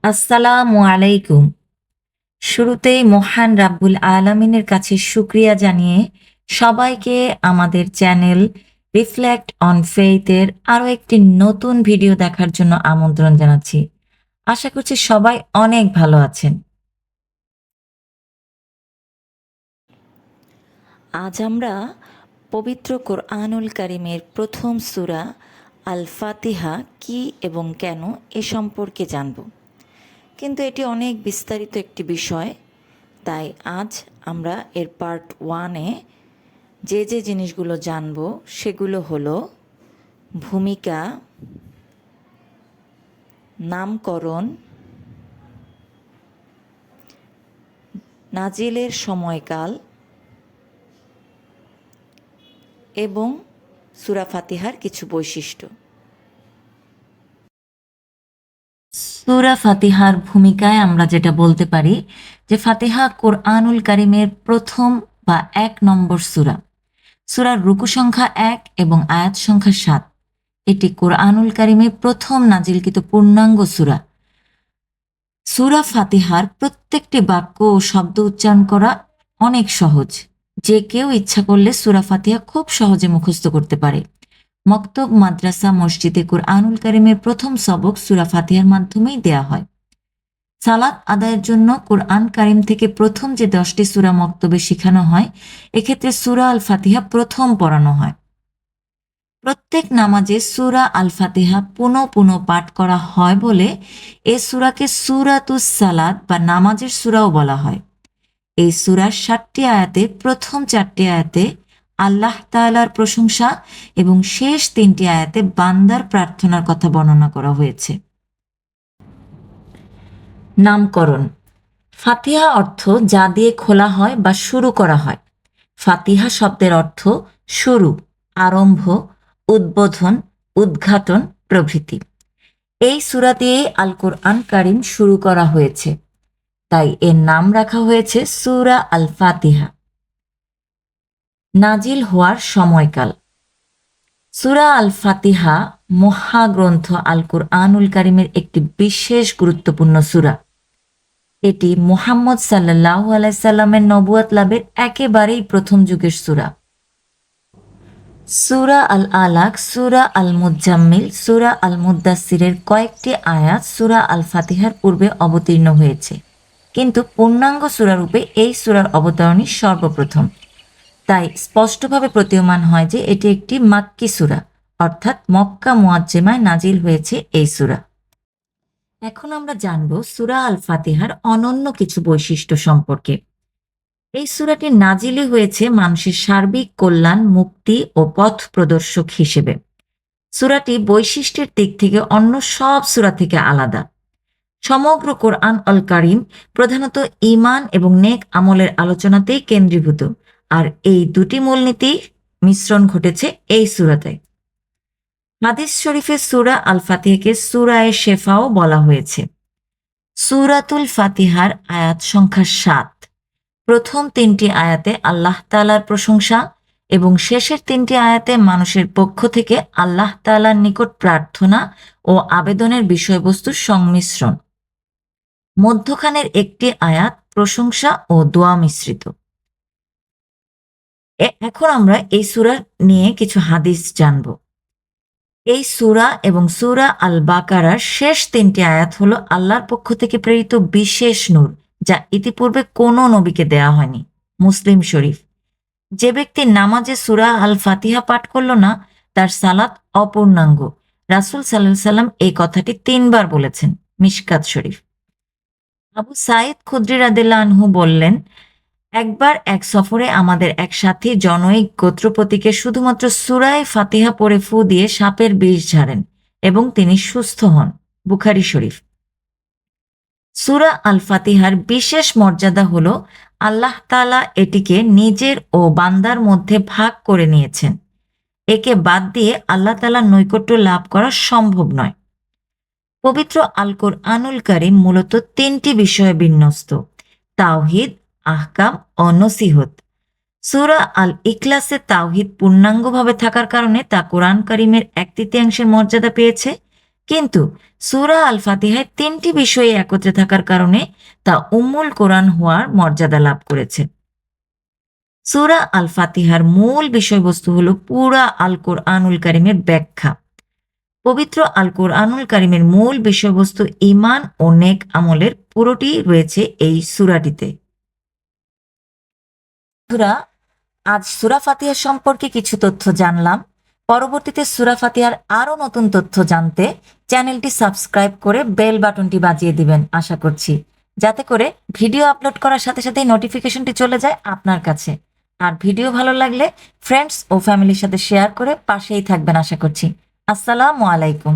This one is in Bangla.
আসসালামু আলাইকুম। শুরুতেই মহান রাব্বুল আলামিনের কাছে শুকরিয়া জানিয়ে সবাইকে আমাদের চ্যানেল রিফ্লেক্ট অন ফেইথ এর আরো একটি নতুন ভিডিও দেখার জন্য আমন্ত্রণ জানাচ্ছি। আশা করছি সবাই অনেক ভালো আছেন। আজ আমরা পবিত্র কোরআনুল কারিমের প্রথম সূরা আল ফাতিহা কি এবং কেন এ সম্পর্কে জানব। কিন্তু এটি অনেক বিস্তারিত একটি বিষয়, তাই আজ আমরা এর পার্ট ওয়ানে যে জিনিসগুলো জানব সেগুলো হলো ভূমিকা, নামকরণ, নাজিলের সময়কাল এবং সূরা ফাতিহার কিছু বৈশিষ্ট্য। সূরা ফাতিহার ভূমিকায় আমরা যেটা বলতে পারি যে ফাতিহা কোরআনুল কারিমের প্রথম বা ১ নম্বর সূরা। সূরার রুকু সংখ্যা ১ এবং আয়াত সংখ্যা ৭। এটি কোরআনুল কারিমের প্রথম নাজিলকৃত পূর্ণাঙ্গ সূরা। সূরা ফাতিহার প্রত্যেকটি বাক্য ও শব্দ উচ্চারণ করা অনেক সহজ। যে কেউ ইচ্ছা করলে সূরা ফাতিহা খুব সহজে মুখস্থ করতে পারে। মক্তব, মাদ্রাসা, মসজিদে কোরআনুল কারিমের প্রথম সবক সূরা ফাতিহার মাধ্যমেই দেয়া হয়। সালাত আদায়ের জন্য কোরআন কারিম থেকে প্রথম যে ১০টি সূরা মক্তবে শিখানো হয়, এক্ষেত্রে সূরা আল ফাতিহা প্রথম পড়ানো হয়। প্রত্যেক নামাজে সূরা আল ফাতিহা পুনঃ পুনঃ পাঠ করা হয় বলে এ সূরাকে সূরাতুস সালাত বা নামাজের সূরাও বলা হয়। এই সূরার ৭টি আয়াতে প্রথম ৪টি আয়াতে আল্লাহ তাআলার প্রশংসা এবং শেষ ৩টি আয়াতে বান্দার প্রার্থনার কথা বর্ণনা করা হয়েছে। নামকরণ। ফাতিহা অর্থ যা দিয়ে খোলা হয় বা শুরু করা হয়। ফাতিহা শব্দের অর্থ শুরু, আরম্ভ, উদ্বোধন, উদ্ঘাটন প্রভৃতি। এই সূরা দিয়েই আল কোরআন কারিম শুরু করা হয়েছে, তাই এর নাম রাখা হয়েছে সূরা আল ফাতিহা। নাজিল হওয়ার সময়কাল। সূরা আল ফাতিহা মহাগ্রন্থ আল কোরআনুল কারিমের একটি বিশেষ গুরুত্বপূর্ণ সূরা। এটি মুহাম্মদ সাল্লাল্লাহু আলাইহি সাল্লামের নবুয়ত লাভের একেবারেই প্রথম যুগের সূরা। সূরা আল আলাক, সূরা আল মুজাম্মিল, সূরা আল মুদ্দাসসিরের কয়েকটি আয়াত সূরা আল ফাতিহার পূর্বে অবতীর্ণ হয়েছে, কিন্তু পূর্ণাঙ্গ সূরারূপে এই সূরার অবতরণই সর্বপ্রথম। তাই স্পষ্টভাবে প্রতীয়মান হয় যে এটি একটি মাক্কি সূরা, অর্থাৎ মক্কা মুআজ্জেমায় নাজিল হয়েছে এই সূরা। এখন আমরা জানব সূরা আল ফাতিহার অনন্য কিছু বৈশিষ্ট্য সম্পর্কে। এই সূরাটি নাজিলই হয়েছে মানুষের সার্বিক কল্যাণ, মুক্তি ও পথ প্রদর্শক হিসেবে। সূরাটি বৈশিষ্ট্যের দিক থেকে অন্য সব সূরা থেকে আলাদা। সমগ্র কোরআন আল কারিম প্রধানত ঈমান এবং নেক আমলের আলোচনাতেই কেন্দ্রীভূত, আর এই দুটি মূলনীতি মিশ্রণ ঘটেছে এই সূরাতে। হাদিস শরীফে সূরা আল ফাতিহাকে সূরায়ে শেফাও বলা হয়েছে। সূরাতুল ফাতিহার আয়াত সংখ্যা ৭। প্রথম ৩টি আয়াতে আল্লাহ তাআলার প্রশংসা এবং শেষের ৩টি আয়াতে মানুষের পক্ষ থেকে আল্লাহ তাআলার নিকট প্রার্থনা ও আবেদনের বিষয়বস্তুর সংমিশ্রণ। মধ্যখানের একটি আয়াত প্রশংসা ও দোয়া মিশ্রিত। এখন আমরা এই সূরা নিয়ে কিছু হাদিস জানব। এই সূরা এবং সূরা আল বাকারার শেষ ৩টি আয়াত হলো আল্লাহর পক্ষ থেকে প্রেরিত বিশেষ নূর, যা ইতিপূর্বে কোনো নবীকে দেয়া হয়নি। মুসলিম শরীফ। যে ব্যক্তি নামাজে সূরা আল ফাতিহা পাঠ করল না, তার সালাত অপূর্ণাঙ্গ। রাসূল সাল্লাল্লাহু আলাইহি সাল্লাম এই কথাটি ৩ বার বলেছেন। মিশকাত শরীফ। আবু সাঈদ খুদরি রাদিয়াল্লাহু আনহু বললেন, একবার এক সফরে আমাদের এক সাথী জনৈক গোত্রপতিকে শুধুমাত্র সূরায়ে ফাতিহা পড়ে ফু দিয়ে সাপের বিষ ঝাড়েন এবং তিনি সুস্থ হন। বুখারী শরীফ। সূরা আল ফাতিহার বিশেষ মর্যাদা হল আল্লাহ তাআলা এটিকে নিজের ও বান্দার মধ্যে ভাগ করে নিয়েছেন। একে বাদ দিয়ে আল্লাহ তাআলার নৈকট্য লাভ করা সম্ভব নয়। পবিত্র আল কোরআনুল কারীম মূলত ৩টি বিষয়ে বিন্যস্ত: তাওহীদ, আহকাম ও নসিহত। সূরা আল ইখলাসে তাওহীদ পূর্ণাঙ্গভাবে থাকার কারণে তা কোরআন কারীমের ১/৩ মর্যাদা পেয়েছে, কিন্তু সূরা আল ফাতিহায় ৩টি বিষয়ে একত্রে থাকার কারণে তা উম্মুল কোরআন হওয়ার মর্যাদা লাভ করেছে। সূরা আল ফাতিহার মূল বিষয়বস্তু হলো পুরা আল কোরআনুল কারীমের ব্যাখ্যা। পবিত্র আল কোরআনুল কারীমের মূল বিষয়বস্তু ঈমান ও নেক আমলের পুরোটি রয়েছে এই সূরাটিতে। বন্ধুরা, আজ সূরা ফাতিহা সম্পর্কে কিছু তথ্য জানলাম। পরবর্তীতে সূরা ফাতিহার আরো নতুন তথ্য জানতে চ্যানেলটি সাবস্ক্রাইব করে বেল বাটনটি বাজিয়ে দিবেন আশা করছি, যাতে করে ভিডিও আপলোড করার সাথে সাথেই নোটিফিকেশনটি চলে যায় আপনার কাছে। আর ভিডিও ভালো লাগলে ফ্রেন্ডস ও ফ্যামিলির সাথে শেয়ার করে পাশেই থাকবেন আশা করছি। আসসালামু আলাইকুম।